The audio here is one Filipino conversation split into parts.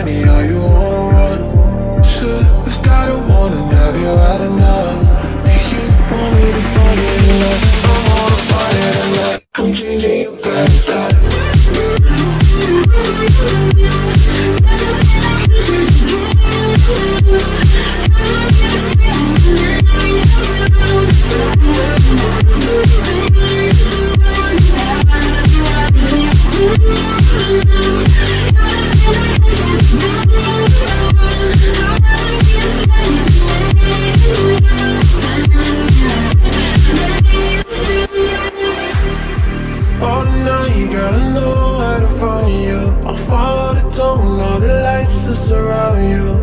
many are you wanna run? Should've got a warning, have you had enough? You want me to find it tonight? I wanna find it tonight. I'm changing you back. All night, girl, I know where to find you. I'll follow the tone, all the lights that surround you.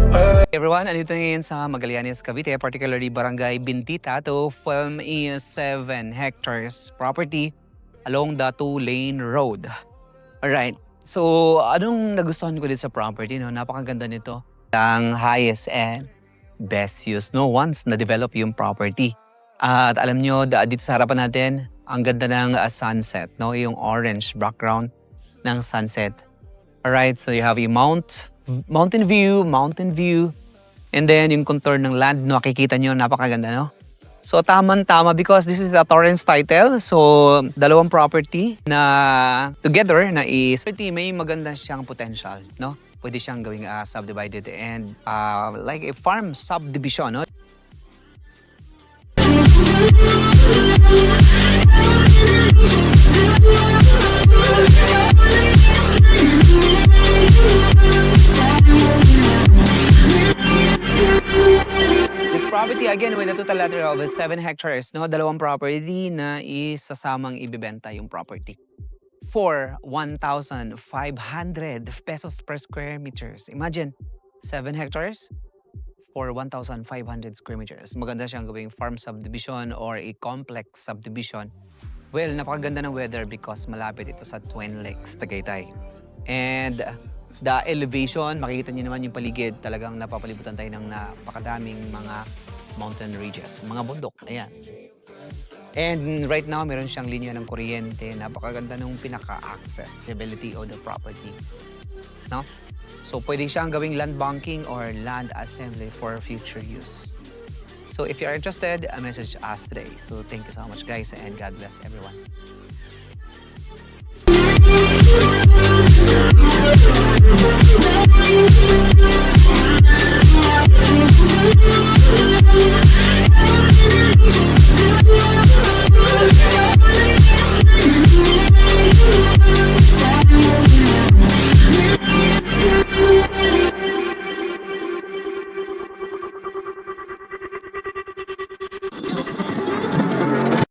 Hey everyone, andito ngayon sa Magallanes, Cavite, particularly Barangay Bintita. To film is 7 hectares property along the 2-lane road. Alright, so anong nagustuhan ko dito sa property? No? Napakaganda nito. Ang highest and best use no once na-develop yung property. At alam nyo, dito sa harapan natin, ang ganda ng sunset, no? Yung orange background ng sunset. Alright, so you have a mountain view, and then yung contour ng land, no, makikita nyo, napakaganda, no? So tama because this is a Torrens title, so dalawang property na together na is may maganda siyang potential, no? Pwede siyang gawing subdivided and like a farm subdivision, no? Property again with a total letter of 7 hectares, no? Dalawang property na isasamang ibibenta yung property for 1,500 pesos per square meters. Imagine, 7 hectares for 1,500 square meters. Maganda siyang gawing farm subdivision or a complex subdivision. Well, napakaganda ng weather because malapit ito sa Twin Lakes, Tagaytay. And the elevation, makikita niyo naman yung paligid, talagang napapalibutan tayo ng napakadaming mga mountain ridges, mga bundok, ayan. And right now, meron siyang linya ng kuryente, napakaganda ng pinaka-accessibility of the property. No? So, pwede siyang gawing land banking or land assembly for future use. So, if you are interested, message us today. So, thank you so much guys and God bless everyone.